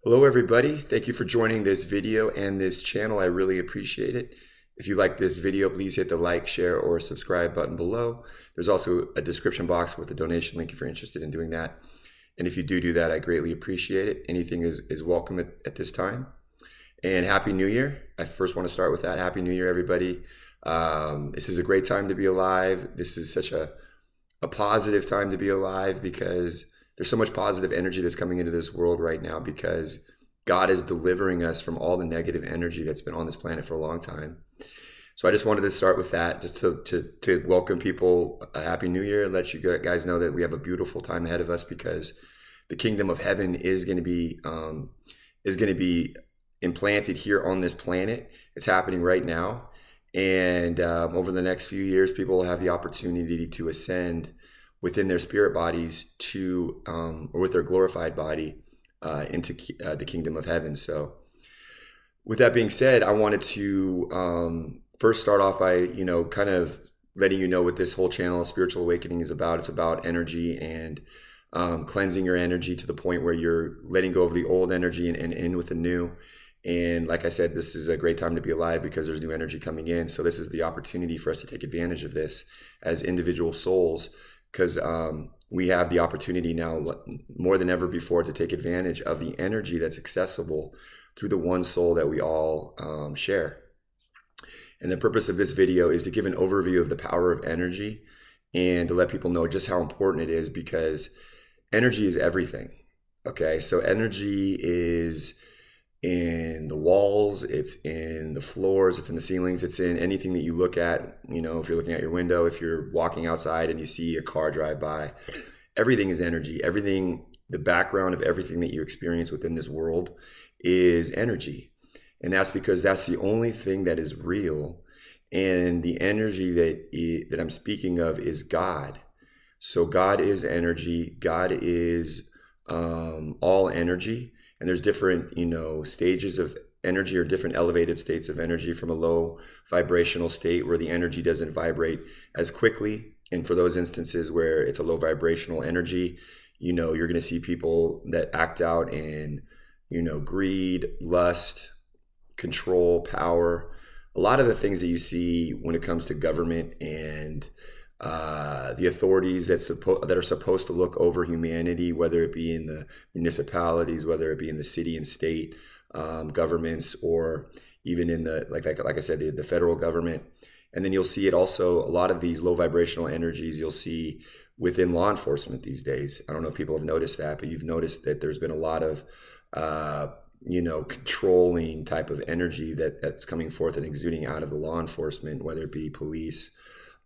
Hello everybody, thank you for joining this video and this channel. I really appreciate it. If you like this video, please hit the like, share, or subscribe button below. There's also a description box with a donation link if you're interested in doing that. And if you do that, I greatly appreciate it. Anything is welcome at this time. And Happy New Year. I first want to start with that. Happy New Year, everybody. This is a great time to be alive. This is such a positive time to be alive because there's so much positive energy that's coming into this world right now because God is delivering us from all the negative energy that's been on this planet for a long time. So I just wanted to start with that, just to welcome people a Happy New Year, let you guys know that we have a beautiful time ahead of us because the kingdom of heaven is going to be implanted here on this planet. It's happening right now. And over the next few years, people will have the opportunity to ascend within their spirit bodies or with their glorified body into the kingdom of heaven. So with that being said, I wanted to first start off by, kind of letting you know what this whole channel of Spiritual Awakening is about. It's about energy and cleansing your energy to the point where you're letting go of the old energy and in with the new. And like I said, this is a great time to be alive because there's new energy coming in. So this is the opportunity for us to take advantage of this as individual souls, because we have the opportunity now more than ever before to take advantage of the energy that's accessible through the one soul that we all share. And the purpose of this video is to give an overview of the power of energy and to let people know just how important it is, because energy is everything. Okay, so energy is in the walls, it's in the floors, it's in the ceilings, it's in anything that you look at. If you're looking out your window, if you're walking outside and you see a car drive by, everything is energy. Everything, the background of everything that you experience within this world is energy. And that's because that's the only thing that is real. And the energy that I'm speaking of is God. So God is energy. God is all energy. And there's different, stages of energy or different elevated states of energy, from a low vibrational state where the energy doesn't vibrate as quickly. And for those instances where it's a low vibrational energy, you're going to see people that act out in, greed, lust, control, power. A lot of the things that you see when it comes to government and the authorities that are supposed to look over humanity, whether it be in the municipalities, whether it be in the city and state governments, or even in the like I said, the federal government. And then you'll see it also, a lot of these low vibrational energies you'll see within law enforcement these days. I don't know if people have noticed that, but you've noticed that there's been a lot of controlling type of energy that's coming forth and exuding out of the law enforcement, whether it be police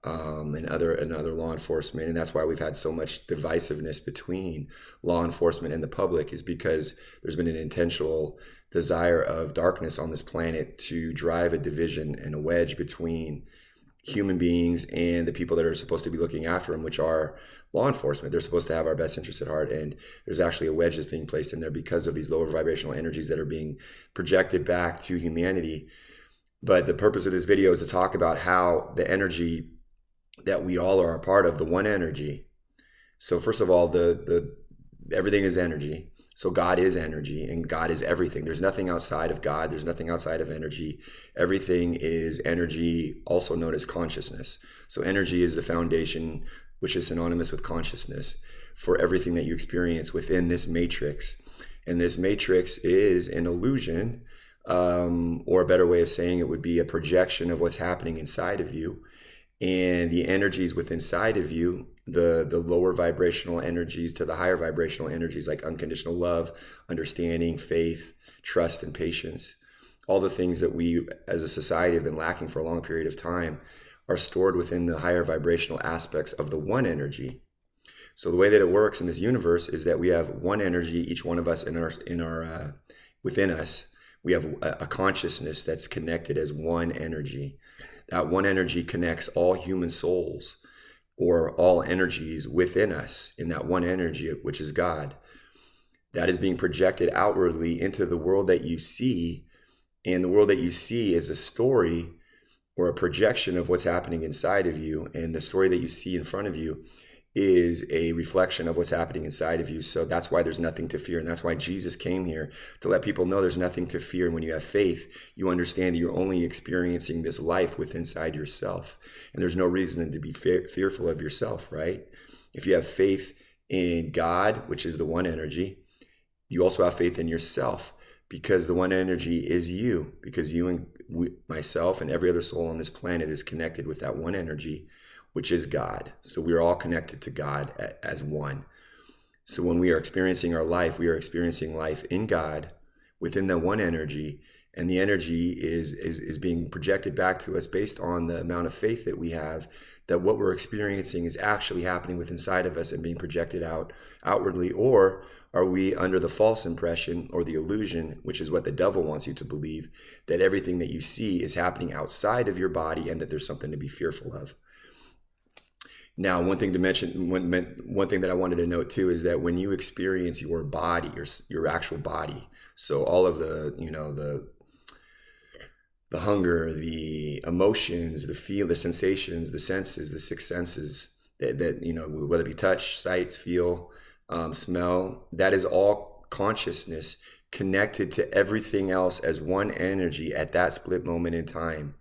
and other law enforcement. And that's why we've had so much divisiveness between law enforcement and the public, is because there's been an intentional desire of darkness on this planet to drive a division and a wedge between human beings and the people that are supposed to be looking after them, which are law enforcement. They're supposed to have our best interests at heart. And there's actually a wedge that's being placed in there because of these lower vibrational energies that are being projected back to humanity. But the purpose of this video is to talk about how the energy that we all are a part of, the one energy. So first of all, the everything is energy. So God is energy, and God is everything. There's nothing outside of God. There's nothing outside of energy. Everything is energy, also known as consciousness. So energy is the foundation, which is synonymous with consciousness, for everything that you experience within this matrix. And this matrix is an illusion, or a better way of saying it would be a projection of what's happening inside of you. And the energies within inside of you, the lower vibrational energies to the higher vibrational energies, like unconditional love, understanding, faith, trust, and patience, all the things that we as a society have been lacking for a long period of time, are stored within the higher vibrational aspects of the one energy. So the way that it works in this universe is that we have one energy, each one of us within us. We have a consciousness that's connected as one energy. That one energy connects all human souls, or all energies within us in that one energy, which is God. That is being projected outwardly into the world that you see. And the world that you see is a story or a projection of what's happening inside of you. And the story that you see in front of you is a reflection of what's happening inside of you. So that's why there's nothing to fear. And that's why Jesus came here, to let people know there's nothing to fear. And when you have faith, you understand that you're only experiencing this life within inside yourself. And there's no reason to be fearful of yourself, right? If you have faith in God, which is the one energy, you also have faith in yourself, because the one energy is you, because you and myself and every other soul on this planet is connected with that one energy, which is God. So we are all connected to God as one. So when we are experiencing our life, we are experiencing life in God within that one energy, and the energy is being projected back to us based on the amount of faith that we have that what we're experiencing is actually happening within inside of us and being projected outwardly. Or are we under the false impression or the illusion, which is what the devil wants you to believe, that everything that you see is happening outside of your body and that there's something to be fearful of? Now, one thing to mention, one thing that I wanted to note too, is that when you experience your body, your actual body, so all of the, the hunger, the emotions, the sensations, the senses, the six senses, that whether it be touch, sight, feel, smell, that is all consciousness connected to everything else as one energy at that split moment in time.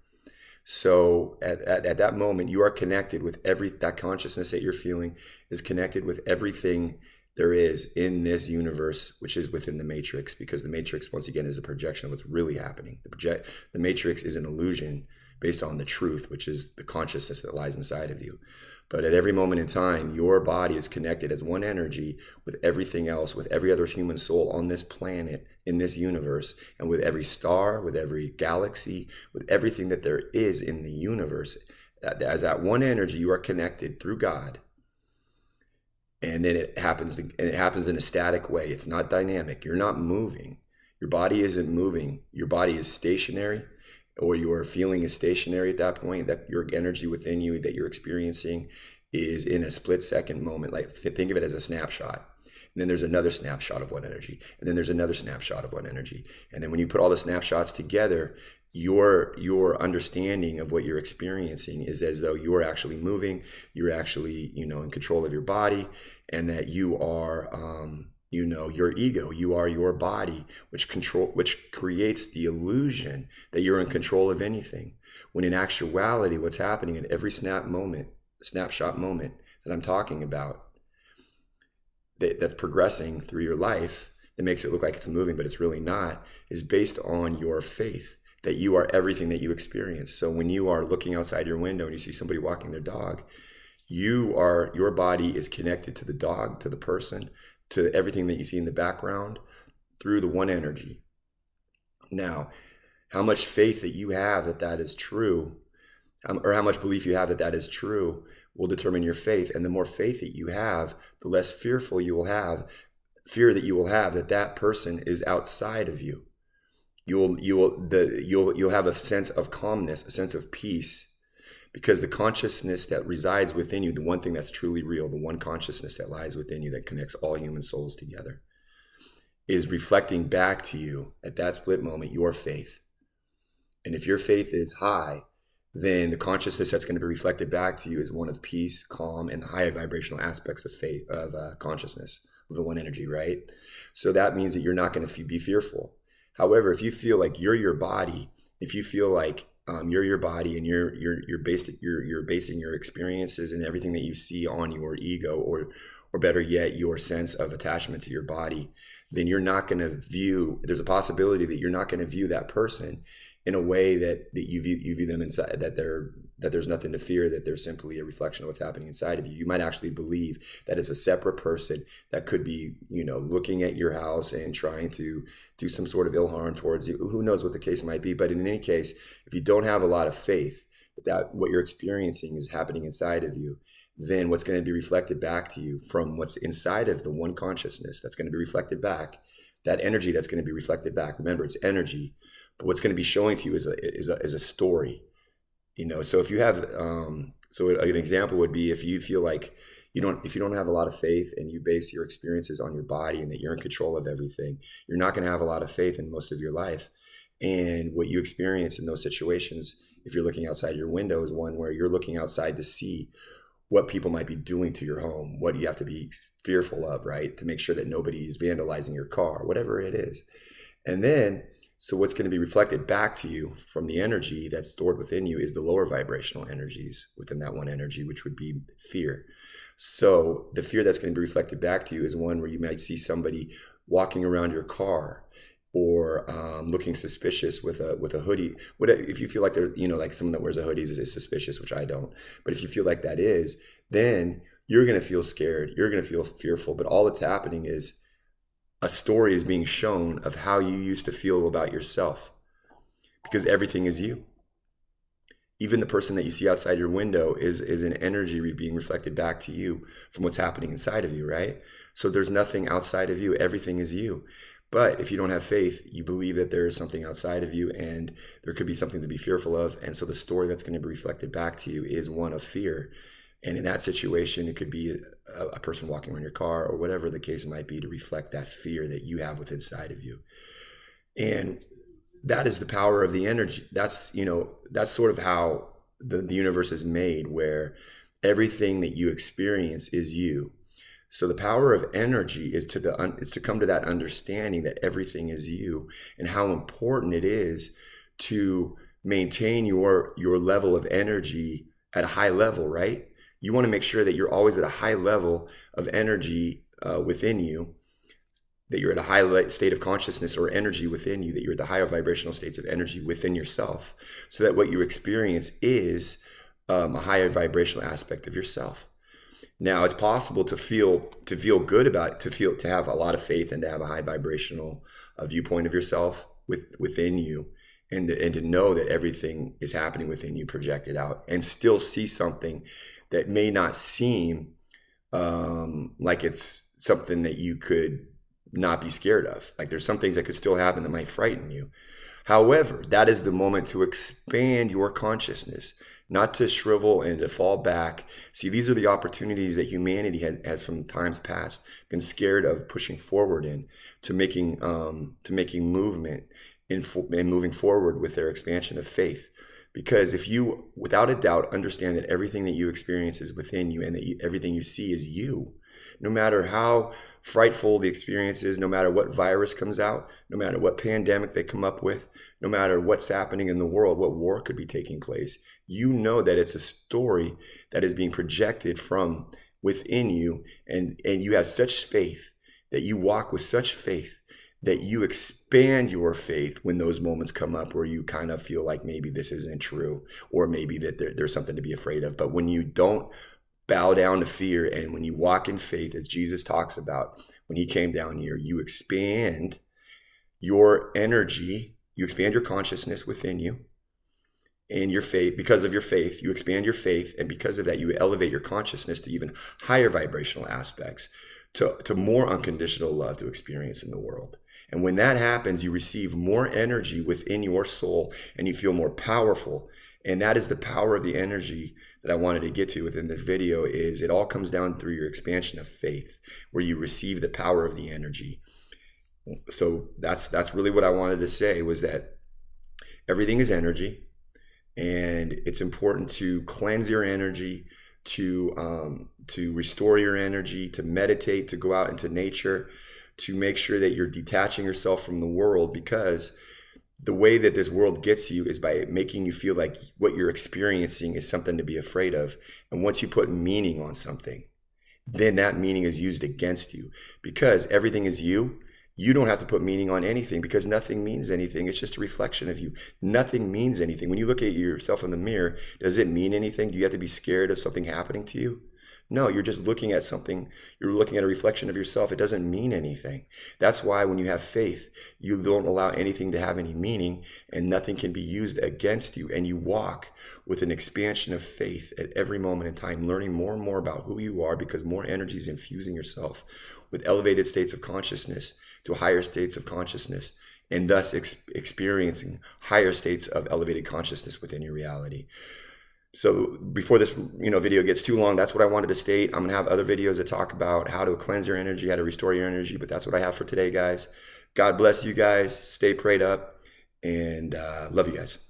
So at that moment, you are connected with that consciousness that you're feeling is connected with everything there is in this universe, which is within the matrix, because the matrix, once again, is a projection of what's really happening. The matrix is an illusion based on the truth, which is the consciousness that lies inside of you. But at every moment in time, your body is connected as one energy with everything else, with every other human soul on this planet, in this universe, and with every star, with every galaxy, with everything that there is in the universe. As that one energy, you are connected through God. And then it happens in a static way. It's not dynamic. You're not moving. Your body isn't moving. Your body is stationary, or your feeling is stationary at that point, that your energy within you that you're experiencing is in a split second moment. Like, think of it as a snapshot. And then there's another snapshot of one energy. And then there's another snapshot of one energy. And then when you put all the snapshots together, your understanding of what you're experiencing is as though you're actually moving, you're actually, in control of your body, and that you are, your ego, you are your body, which creates the illusion that you're in control of anything. When in actuality, what's happening at every snapshot moment that I'm talking about, that's progressing through your life, that makes it look like it's moving, but it's really not, is based on your faith that you are everything that you experience. So when you are looking outside your window and you see somebody walking their dog, your body is connected to the dog, to the person, to everything that you see in the background through the one energy. Now, how much faith that you have that is true, or how much belief you have that is true, will determine your faith. And the more faith that you have, the less fear that you will have that person is outside of you. You'll have a sense of calmness, a sense of peace, because the consciousness that resides within you, the one thing that's truly real, the one consciousness that lies within you that connects all human souls together, is reflecting back to you at that split moment your faith. And if your faith is high, then the consciousness that's going to be reflected back to you is one of peace, calm, and the higher vibrational aspects of faith, of consciousness, of the one energy, right? So that means that you're not going to be fearful. However, if you feel like you're your body, if you feel like you're your body and you're basing your experiences and everything that you see on your ego, or better yet, your sense of attachment to your body, then you're not going to view. There's a possibility that you're not going to view that person in a way that you view them inside, that there's nothing to fear, that they're simply a reflection of what's happening inside of you. You might actually believe that it's a separate person that could be, looking at your house and trying to do some sort of ill harm towards you. Who knows what the case might be? But in any case, if you don't have a lot of faith that what you're experiencing is happening inside of you, then what's going to be reflected back to you from what's inside of the one consciousness that's going to be reflected back, that energy that's going to be reflected back. Remember, it's energy. But what's going to be showing to you is a story, So if you have, so an example would be if you feel like if you don't have a lot of faith and you base your experiences on your body and that you're in control of everything, you're not going to have a lot of faith in most of your life. And what you experience in those situations, if you're looking outside your window, is one where you're looking outside to see what people might be doing to your home, what you have to be fearful of, right? To make sure that nobody's vandalizing your car, whatever it is. And then, so what's going to be reflected back to you from the energy that's stored within you is the lower vibrational energies within that one energy, which would be fear. So the fear that's going to be reflected back to you is one where you might see somebody walking around your car, or looking suspicious with a hoodie. What if you feel like they're, like someone that wears a hoodie is suspicious, which I don't. But if you feel like that is, then you're going to feel scared. You're going to feel fearful. But all that's happening is a story is being shown of how you used to feel about yourself, because everything is you. Even the person that you see outside your window is an energy being reflected back to you from what's happening inside of you, right? So there's nothing outside of you. Everything is you. But if you don't have faith, you believe that there is something outside of you and there could be something to be fearful of. And so the story that's going to be reflected back to you is one of fear. And in that situation, it could be a person walking around your car or whatever the case might be, to reflect that fear that you have within inside of you. And that is the power of the energy. That's sort of how the universe is made, where everything that you experience is you. So the power of energy is to come to that understanding that everything is you, and how important it is to maintain your level of energy at a high level, right? You want to make sure that you're always at a high level of energy within you, that you're at a high state of consciousness or energy within you, that you're at the higher vibrational states of energy within yourself, so that what you experience is a higher vibrational aspect of yourself. Now, it's possible to feel good about it, to have a lot of faith and to have a high vibrational viewpoint of yourself within you, and to know that everything is happening within you projected out, and still see something that may not seem like it's something that you could not be scared of. Like there's some things that could still happen that might frighten you. However, that is the moment to expand your consciousness, not to shrivel and to fall back. See, these are the opportunities that humanity has from times past been scared of pushing forward in, to making movement and moving forward with their expansion of faith. Because if you, without a doubt, understand that everything that you experience is within you, and that everything you see is you, no matter how frightful the experience is, no matter what virus comes out, no matter what pandemic they come up with, no matter what's happening in the world, what war could be taking place, you know that it's a story that is being projected from within you, and you have such faith, that you walk with such faith, that you expand your faith when those moments come up where you kind of feel like maybe this isn't true, or maybe that there's something to be afraid of. But when you don't bow down to fear, and when you walk in faith, as Jesus talks about when he came down here, you expand your energy, you expand your consciousness within you, and your faith. Because of your faith, you expand your faith, and because of that, you elevate your consciousness to even higher vibrational aspects, to more unconditional love to experience in the world. And when that happens, you receive more energy within your soul, and you feel more powerful. And that is the power of the energy that I wanted to get to within this video. Is it all comes down through your expansion of faith, where you receive the power of the energy. So that's really what I wanted to say, was that everything is energy, and it's important to cleanse your energy, to restore your energy, to meditate, to go out into nature, to make sure that you're detaching yourself from the world, because the way that this world gets you is by making you feel like what you're experiencing is something to be afraid of. And once you put meaning on something, then that meaning is used against you, because everything is you. You don't have to put meaning on anything, because nothing means anything. It's just a reflection of you. Nothing means anything. When you look at yourself in the mirror, does it mean anything? Do you have to be scared of something happening to you? No, you're just looking at something. You're looking at a reflection of yourself. It doesn't mean anything. That's why when you have faith, you don't allow anything to have any meaning, and nothing can be used against you. And you walk with an expansion of faith at every moment in time, learning more and more about who you are, because more energy is infusing yourself with elevated states of consciousness to higher states of consciousness, and thus experiencing higher states of elevated consciousness within your reality. So before this video gets too long, that's what I wanted to state. I'm going to have other videos that talk about how to cleanse your energy, how to restore your energy, but that's what I have for today, guys. God bless you guys. Stay prayed up, and love you guys.